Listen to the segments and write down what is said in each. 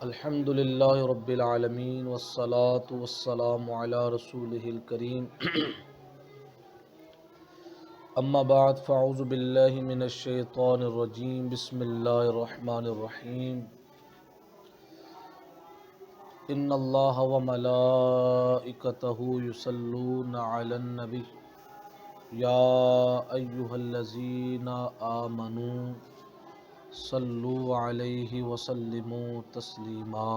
الحمد للہ رب العالمین والصلاة والسلام علی رسولہ الکریم اما بعد فاعوذ باللہ من الشیطان الرجیم بسم اللہ الرحمن الرحیم ان اللہ وملائکتہ یصلون علی النبی یا ایہا الذین آمنوا صلوا علیہ وسلموا تسلیما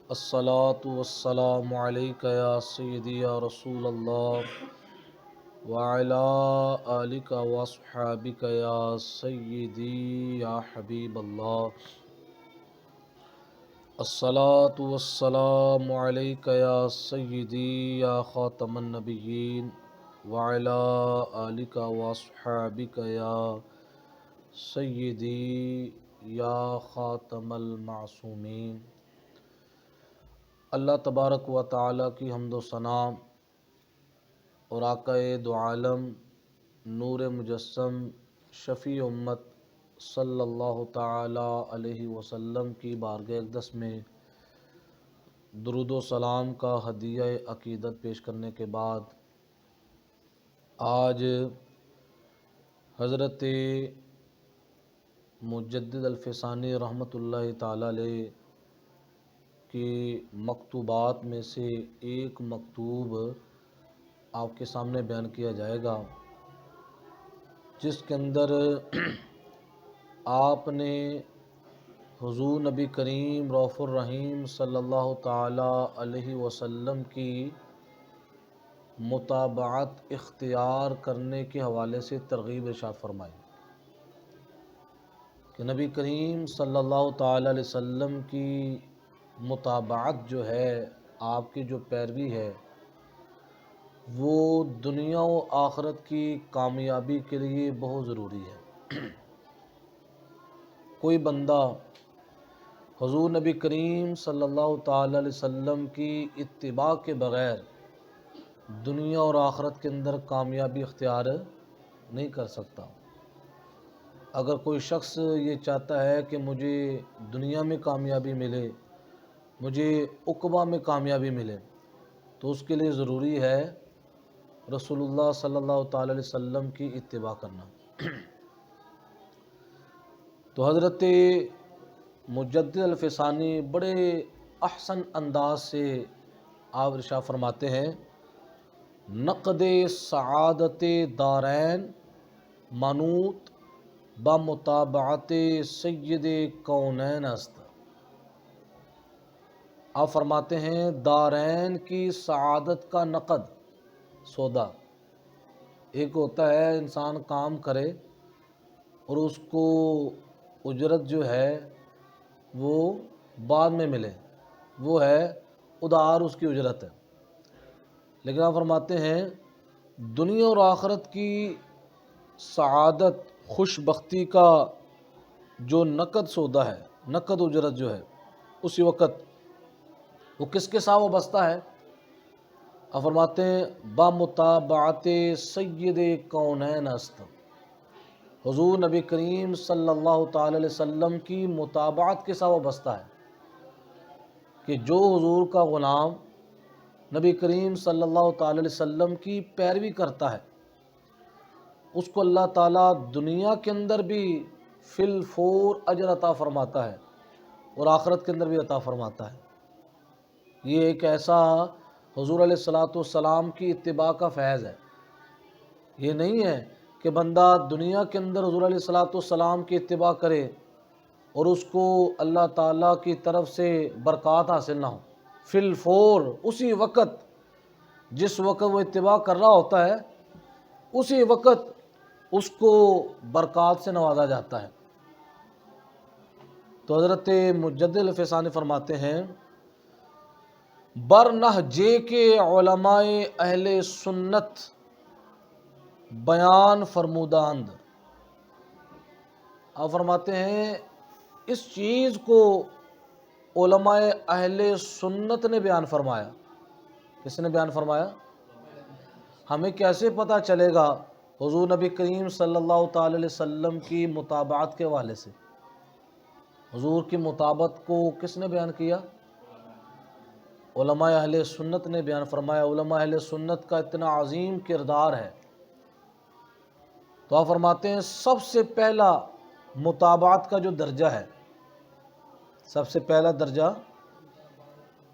الصلاة والسلام علیک یا سیدی یا رسول اللہ وعلی آلک واصحابک یا سیدی یا حبیب اللہ الصلاة والسلام علیک یا سیدی یا خاتم النبیین وعلی آلک واصحابک یا سیدی یا خاتم المعصومین۔ اللہ تبارک و تعالیٰ کی حمد و ثنا اور آقا دو عالم نور مجسم شفیع امت صلی اللہ تعالیٰ علیہ وسلم کی بارگاہ اقدس میں درود و سلام کا ہدیہ عقیدت پیش کرنے کے بعد آج حضرت مجدد الفسانی رحمۃ اللہ تعالیٰ علیہ کی مکتوبات میں سے ایک مکتوب آپ کے سامنے بیان کیا جائے گا، جس کے اندر آپ نے حضور نبی کریم رؤوف الرحیم صلی اللہ تعالیٰ علیہ وسلم کی متابعت اختیار کرنے کے حوالے سے ترغیب ارشاد فرمائی کہ نبی کریم صلی اللہ تعالیٰ علیہ وسلم کی متابعت جو ہے، آپ کی جو پیروی ہے، وہ دنیا و آخرت کی کامیابی کے لیے بہت ضروری ہے۔ کوئی بندہ حضور نبی کریم صلی اللہ تعالیٰ علیہ وسلم کی اتباع کے بغیر دنیا اور آخرت کے اندر کامیابی اختیار نہیں کر سکتا۔ اگر کوئی شخص یہ چاہتا ہے کہ مجھے دنیا میں کامیابی ملے، مجھے عقبہ میں کامیابی ملے، تو اس کے لیے ضروری ہے رسول اللہ صلی اللہ تعالیٰ علیہ وسلم کی اتباع کرنا۔ تو حضرت مجدد الفسانی بڑے احسن انداز سے آپ ارشاد فرماتے ہیں، نقد سعادت دارین منوط بمتابعت سید کونین است۔ آپ فرماتے ہیں دارین کی سعادت کا نقد سودا، ایک ہوتا ہے انسان کام کرے اور اس کو اجرت جو ہے وہ بعد میں ملے، وہ ہے ادھار اس کی اجرت ہے، لیکن آپ فرماتے ہیں دنیا اور آخرت کی سعادت خوش بختی کا جو نقد سودا ہے، نقد اجرت جو ہے، اسی وقت وہ کس کے ساتھ وابستہ ہے؟ آپ فرماتے ہیں بمتابعت سید کونین است، حضور نبی کریم صلی اللہ تعالی علیہ وسلم کی متابعت کے ساتھ وابستہ ہے کہ جو حضور کا غلام نبی کریم صلی اللہ تعالی علیہ وسلم کی پیروی کرتا ہے، اس کو اللہ تعالیٰ دنیا کے اندر بھی فی الفور اجر عطا فرماتا ہے اور آخرت کے اندر بھی عطا فرماتا ہے۔ یہ ایک ایسا حضور علیہ الصلاۃ والسلام کی اتباع کا فیض ہے۔ یہ نہیں ہے کہ بندہ دنیا کے اندر حضور علیہ الصلاۃ والسلام کی اتباع کرے اور اس کو اللہ تعالیٰ کی طرف سے برکات حاصل نہ ہو، فی الفور اسی وقت جس وقت وہ اتباع کر رہا ہوتا ہے، اسی وقت اس کو برکات سے نوازا جاتا ہے۔ تو حضرت مجدد الفسانی فرماتے ہیں بر نہجے کے علماء اہل سنت بیان فرموداند۔ آپ فرماتے ہیں اس چیز کو علماء اہل سنت نے بیان فرمایا۔ کس نے بیان فرمایا؟ ہمیں کیسے پتہ چلے گا؟ حضور نبی کریم صلی اللہ تعالی علیہ وسلم کی متابعت کے حوالے سے۔ حضور کی مطابقت کو کس نے بیان کیا؟ علماء اہل سنت نے بیان فرمایا۔ علماء اہل سنت کا اتنا عظیم کردار ہے، تو آپ فرماتے ہیں سب سے پہلا مطابقت کا جو درجہ ہے، سب سے پہلا درجہ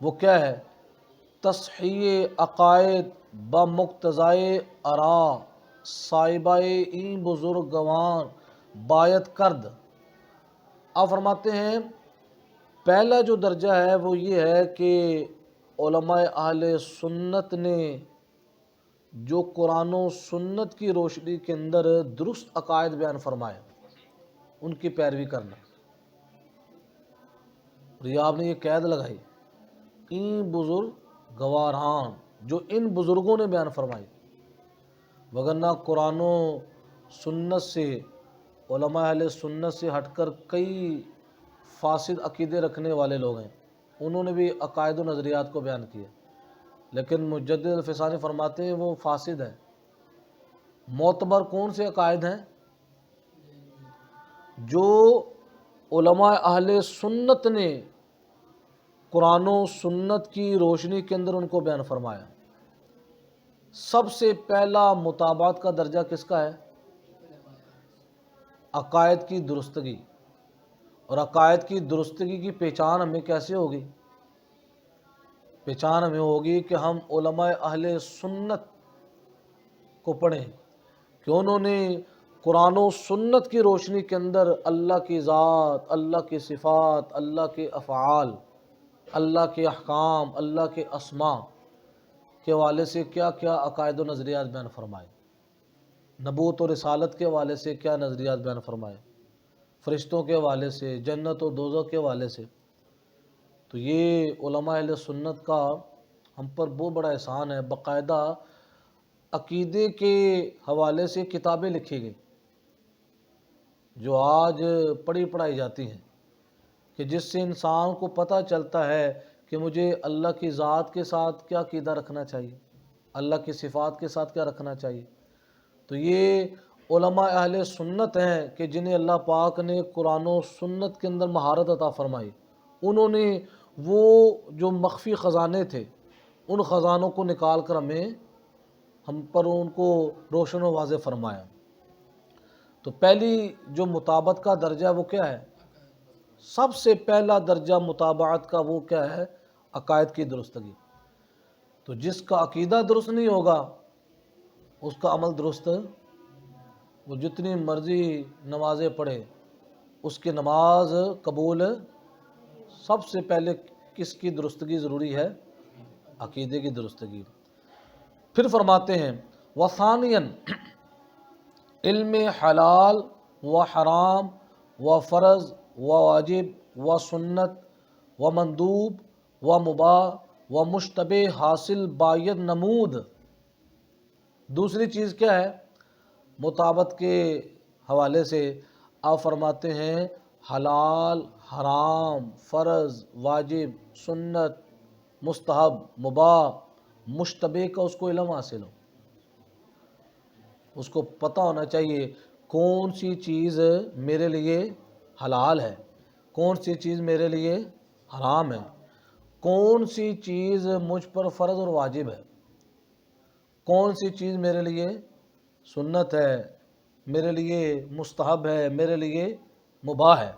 وہ کیا ہے؟ تصحیح عقائد بمقتضائے آرا صاحبہ این بزرگوان باید کرد۔ آپ فرماتے ہیں پہلا جو درجہ ہے وہ یہ ہے کہ علماء اہل سنت نے جو قرآن و سنت کی روشنی کے اندر درست عقائد بیان فرمائے ان کی پیروی کرنا۔ اور یہ آپ نے یہ قید لگائی، این بزرگ گواران، جو ان بزرگوں نے بیان فرمائی، وگرنہ قرآن و سنت سے، علماء اہل سنت سے ہٹ کر کئی فاسد عقیدے رکھنے والے لوگ ہیں، انہوں نے بھی عقائد و نظریات کو بیان کیا، لیکن مجدد الفسانی فرماتے ہیں وہ فاسد ہیں۔ معتبر کون سے عقائد ہیں؟ جو علماء اہل سنت نے قرآن و سنت کی روشنی کے اندر ان کو بیان فرمایا۔ سب سے پہلا مطابقت کا درجہ کس کا ہے؟ عقائد کی درستگی۔ اور عقائد کی درستگی کی پہچان ہمیں کیسے ہوگی؟ پہچان ہمیں ہوگی کہ ہم علماء اہل سنت کو پڑھیں کہ انہوں نے قرآن و سنت کی روشنی کے اندر اللہ کی ذات، اللہ کی صفات، اللہ کے افعال، اللہ کے احکام، اللہ کے اسماء کے حوالے سے کیا کیا عقائد و نظریات بیان فرمائے، نبوت و رسالت کے حوالے سے کیا نظریات بیان فرمائے، فرشتوں کے حوالے سے، جنت و دوزخ کے حوالے سے۔ تو یہ علماء اہل سنت کا ہم پر بہت بڑا احسان ہے، باقاعدہ عقیدے کے حوالے سے کتابیں لکھی گئی جو آج پڑھی پڑھائی جاتی ہیں، کہ جس سے انسان کو پتہ چلتا ہے کہ مجھے اللہ کی ذات کے ساتھ کیا عقیدہ رکھنا چاہیے، اللہ کی صفات کے ساتھ کیا رکھنا چاہیے۔ تو یہ علماء اہل سنت ہیں کہ جنہیں اللہ پاک نے قرآن و سنت کے اندر مہارت عطا فرمائی، انہوں نے وہ جو مخفی خزانے تھے ان خزانوں کو نکال کر ہم پر ان کو روشن و واضح فرمایا۔ تو پہلی جو مطابقت کا درجہ ہے وہ کیا ہے؟ سب سے پہلا درجہ مطابقت کا وہ کیا ہے؟ عقائد کی درستگی۔ تو جس کا عقیدہ درست نہیں ہوگا اس کا عمل درست، وہ جتنی مرضی نمازیں پڑھے اس کی نماز قبول۔ سب سے پہلے کس کی درستگی ضروری ہے؟ عقیدے کی درستگی۔ پھر فرماتے ہیں وثانیاً علم حلال و حرام و فرض و واجب و سنت و مندوب و مباح و مشتبہ حاصل باید نمود۔ دوسری چیز کیا ہے مطابقت کے حوالے سے؟ آپ فرماتے ہیں حلال، حرام، فرض، واجب، سنت، مستحب، مباح، مشتبہ کا اس کو علم حاصل ہو، اس کو پتہ ہونا چاہیے کون سی چیز میرے لیے حلال ہے، کون سی چیز میرے لیے حرام ہے، کون سی چیز مجھ پر فرض اور واجب ہے، کون سی چیز میرے لیے سنت ہے، میرے لیے مستحب ہے، میرے لیے مباح ہے۔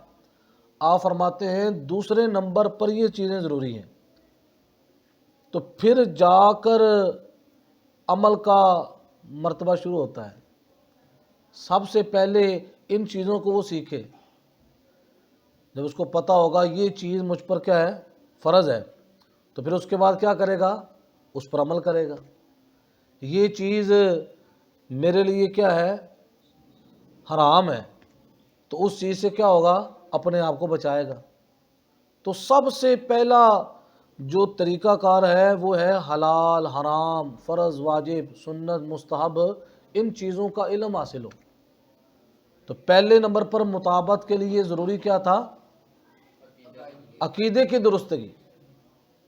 آپ فرماتے ہیں دوسرے نمبر پر یہ چیزیں ضروری ہیں، تو پھر جا کر عمل کا مرتبہ شروع ہوتا ہے۔ سب سے پہلے ان چیزوں کو وہ سیکھے، جب اس کو پتہ ہوگا یہ چیز مجھ پر کیا ہے، فرض ہے، تو پھر اس کے بعد کیا کرے گا، اس پر عمل کرے گا۔ یہ چیز میرے لیے کیا ہے، حرام ہے، تو اس چیز سے کیا ہوگا، اپنے آپ کو بچائے گا۔ تو سب سے پہلا جو طریقہ کار ہے وہ ہے حلال، حرام، فرض، واجب، سنت، مستحب، ان چیزوں کا علم حاصل ہو۔ تو پہلے نمبر پر مطابقت کے لیے ضروری کیا تھا؟ عقیدے کی درستگی۔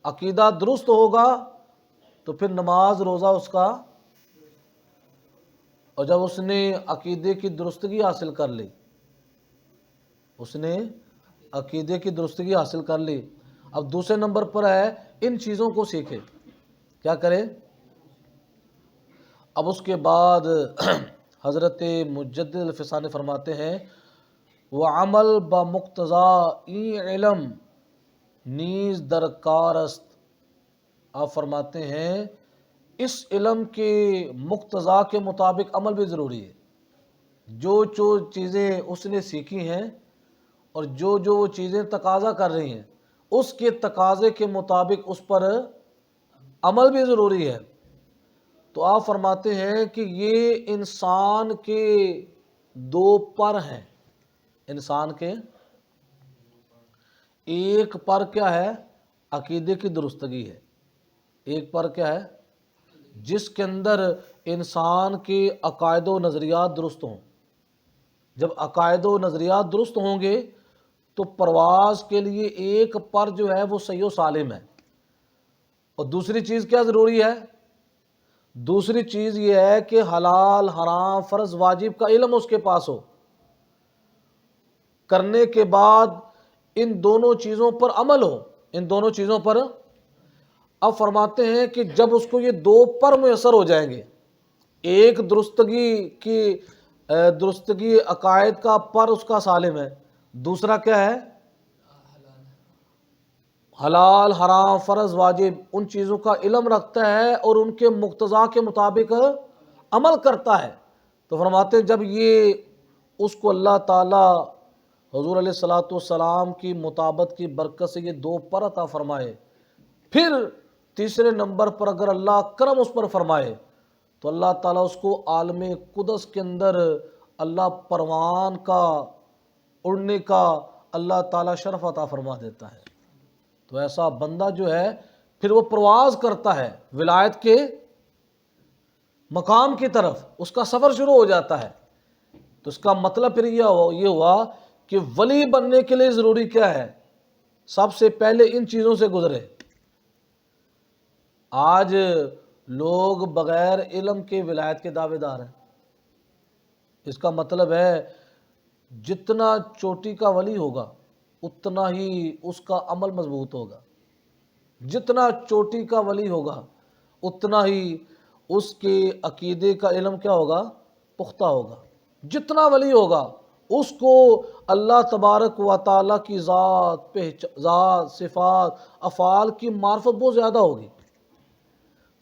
عقیدہ درست ہوگا تو پھر نماز روزہ اس کا، اور جب اس نے عقیدے کی درستگی حاصل کر لی، اس نے عقیدے کی درستگی حاصل کر لی، اب دوسرے نمبر پر ہے ان چیزوں کو سیکھے، کیا کرے؟ اب اس کے بعد حضرت مجدد الفسانی فرماتے ہیں وعمل بمقتضی علم نیز درکار است۔ آپ فرماتے ہیں اس علم کے مقتضا کے مطابق عمل بھی ضروری ہے۔ جو چیزیں اس نے سیکھی ہیں اور جو وہ چیزیں تقاضا کر رہی ہیں اس کے تقاضے کے مطابق اس پر عمل بھی ضروری ہے۔ تو آپ فرماتے ہیں کہ یہ انسان کے دو پر ہیں۔ انسان کے ایک پر کیا ہے؟ عقیدے کی درستگی ہے۔ ایک پر کیا ہے؟ جس کے اندر انسان کے عقائد و نظریات درست ہوں۔ جب عقائد و نظریات درست ہوں گے تو پرواز کے لیے ایک پر جو ہے وہ صحیح و سالم ہے۔ اور دوسری چیز کیا ضروری ہے؟ دوسری چیز یہ ہے کہ حلال حرام فرض واجب کا علم اس کے پاس ہو، کرنے کے بعد ان دونوں چیزوں پر عمل ہو، ان دونوں چیزوں پر۔ اب فرماتے ہیں کہ جب اس کو یہ دو پر میسر ہو جائیں گے، ایک درستگی عقائد کا پر اس کا سالم ہے، دوسرا کیا ہے؟ حلال حرام فرض واجب ان چیزوں کا علم رکھتا ہے اور ان کے مقتضا کے مطابق عمل کرتا ہے، تو فرماتے ہیں جب یہ اس کو اللہ تعالی حضور علیہ الصلوۃ والسلام کی مطابقت کی برکت سے یہ دو پر عطا فرمائے، پھر تیسرے نمبر پر اگر اللہ کرم اس پر فرمائے تو اللہ تعالیٰ اس کو عالم قدس کے اندر اللہ پروان کا اڑنے کا اللہ تعالیٰ شرف عطا فرما دیتا ہے۔ تو ایسا بندہ جو ہے پھر وہ پرواز کرتا ہے ولایت کے مقام کی طرف، اس کا سفر شروع ہو جاتا ہے۔ تو اس کا مطلب پھر یہ ہوا کہ ولی بننے کے لیے ضروری کیا ہے؟ سب سے پہلے ان چیزوں سے گزرے۔ آج لوگ بغیر علم کے ولایت کے دعوے دار ہیں۔ اس کا مطلب ہے جتنا چوٹی کا ولی ہوگا اتنا ہی اس کا عمل مضبوط ہوگا، جتنا چوٹی کا ولی ہوگا اتنا ہی اس کے عقیدے کا علم کیا ہوگا؟ پختہ ہوگا۔ جتنا ولی ہوگا اس کو اللہ تبارک و تعالیٰ کی ذات صفات افعال کی معرفت بہت زیادہ ہوگی۔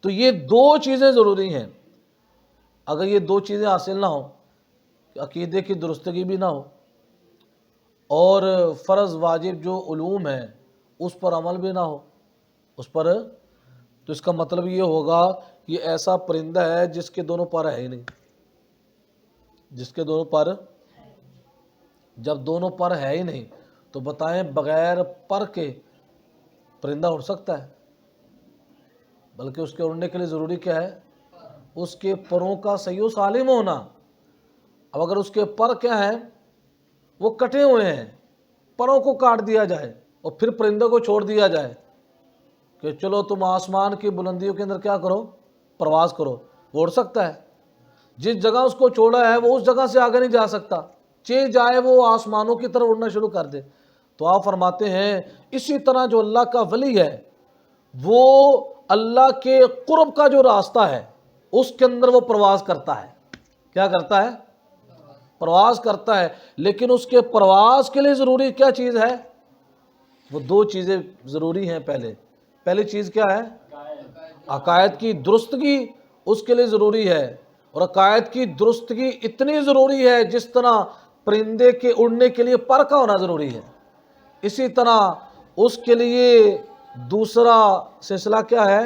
تو یہ دو چیزیں ضروری ہیں۔ اگر یہ دو چیزیں حاصل نہ ہو، عقیدے کی درستگی بھی نہ ہو اور فرض واجب جو علوم ہیں اس پر عمل بھی نہ ہو اس پر، تو اس کا مطلب یہ ہوگا یہ ایسا پرندہ ہے جس کے دونوں پر ہے ہی نہیں، جس کے دونوں پر، جب دونوں پر ہے ہی نہیں تو بتائیں بغیر پر کے پرندہ اڑ سکتا ہے؟ بلکہ اس کے اڑنے کے لیے ضروری کیا ہے؟ اس کے پروں کا صحیح و سالم ہونا۔ اب اگر اس کے پر کیا ہیں؟ وہ کٹے ہوئے ہیں، پروں کو کاٹ دیا جائے اور پھر پرندوں کو چھوڑ دیا جائے کہ چلو تم آسمان کی بلندیوں کے اندر کیا کرو؟ پرواز کرو، وہ اڑ سکتا ہے؟ جس جگہ اس کو چھوڑا ہے وہ اس جگہ سے آگے نہیں جا سکتا، جائے وہ آسمانوں کی طرف اڑنا شروع کر دے۔ تو آپ فرماتے ہیں اسی طرح جو اللہ کا ولی ہے وہ اللہ کے قرب کا جو راستہ ہے اس کے اندر وہ پرواز کرتا ہے۔ کیا کرتا ہے؟ پرواز کرتا ہے، لیکن اس کے پرواز کے لیے ضروری کیا چیز ہے؟ وہ دو چیزیں ضروری ہیں۔ پہلی چیز کیا ہے؟ عقائد کی درستگی اس کے لیے ضروری ہے، اور عقائد کی درستگی اتنی ضروری ہے جس طرح پرندے کے اڑنے کے لیے پر کا ہونا ضروری ہے، اسی طرح اس کے لیے دوسرا سلسلہ کیا ہے؟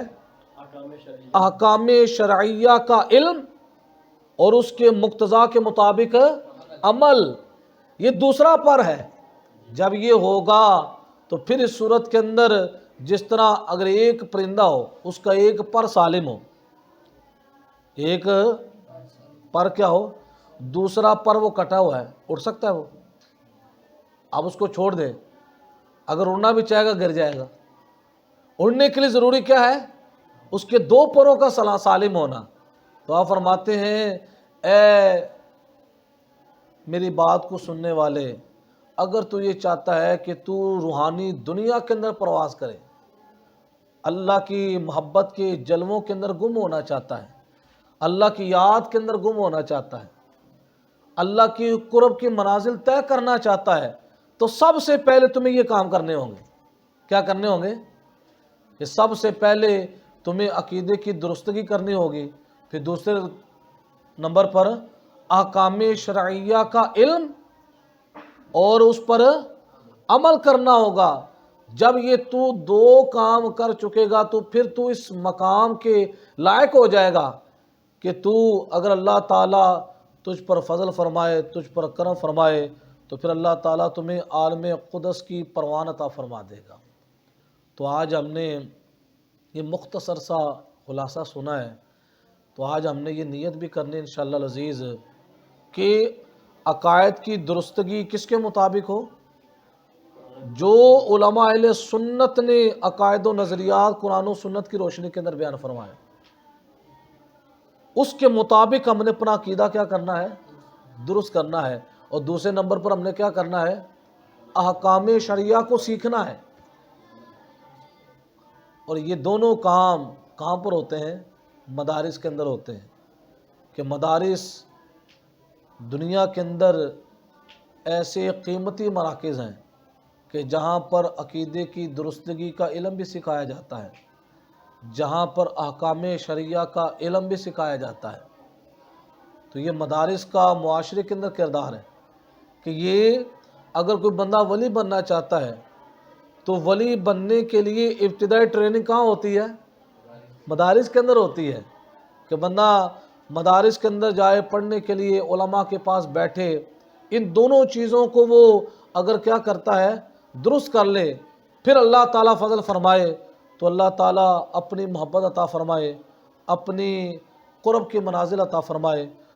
احکام شرعیہ کا علم اور اس کے مقتضا کے مطابق عمل، یہ دوسرا پر ہے۔ جب یہ ہوگا تو پھر اس صورت کے اندر جس طرح اگر ایک پرندہ ہو اس کا ایک پر سالم ہو، ایک پر کیا ہو، دوسرا پر وہ کٹا ہوا ہے، اڑ سکتا ہے وہ؟ آپ اس کو چھوڑ دیں، اگر اڑنا بھی چاہے گا گر جائے گا۔ اڑنے کے لیے ضروری کیا ہے؟ اس کے دو پروں کا سالم ہونا۔ تو آپ فرماتے ہیں اے میری بات کو سننے والے، اگر تو یہ چاہتا ہے کہ تو روحانی دنیا کے اندر پرواز کرے، اللہ کی محبت کے جلووں کے اندر گم ہونا چاہتا ہے، اللہ کی یاد کے اندر گم ہونا چاہتا ہے، اللہ کی قرب کی منازل طے کرنا چاہتا ہے، تو سب سے پہلے تمہیں یہ کام کرنے ہوں گے۔ کیا کرنے ہوں گے؟ کہ سب سے پہلے تمہیں عقیدے کی درستگی کرنی ہوگی، پھر دوسرے نمبر پر احکام شرعیہ کا علم اور اس پر عمل کرنا ہوگا۔ جب یہ تو دو کام کر چکے گا تو پھر تو اس مقام کے لائق ہو جائے گا کہ تو اگر اللہ تعالیٰ تجھ پر فضل فرمائے، تجھ پر کرم فرمائے، تو پھر اللہ تعالیٰ تمہیں عالم قدس کی پروان عطا فرما دے گا۔ تو آج ہم نے یہ مختصر سا خلاصہ سنا ہے، تو آج ہم نے یہ نیت بھی کرنی انشاءاللہ العزیز کہ عقائد کی درستگی کس کے مطابق ہو؟ جو علماء اہل سنت نے عقائد و نظریات قرآن و سنت کی روشنی کے اندر بیان فرمائے، اس کے مطابق ہم نے اپنا عقیدہ کیا کرنا ہے؟ درست کرنا ہے۔ اور دوسرے نمبر پر ہم نے کیا کرنا ہے؟ احکام شرعیہ کو سیکھنا ہے۔ اور یہ دونوں کام کہاں پر ہوتے ہیں؟ مدارس کے اندر ہوتے ہیں، کہ مدارس دنیا کے اندر ایسے قیمتی مراکز ہیں کہ جہاں پر عقیدے کی درستگی کا علم بھی سکھایا جاتا ہے، جہاں پر احکام شرعیہ کا علم بھی سکھایا جاتا ہے۔ تو یہ مدارس کا معاشرے کے اندر کردار ہے کہ یہ اگر کوئی بندہ ولی بننا چاہتا ہے تو ولی بننے کے لیے ابتدائی ٹریننگ کہاں ہوتی ہے؟ مدارس کے اندر ہوتی ہے، کہ بندہ مدارس کے اندر جائے پڑھنے کے لیے، علماء کے پاس بیٹھے، ان دونوں چیزوں کو وہ اگر کیا کرتا ہے؟ درست کر لے، پھر اللہ تعالیٰ فضل فرمائے تو اللہ تعالیٰ اپنی محبت عطا فرمائے، اپنی قرب کی منازل عطا فرمائے۔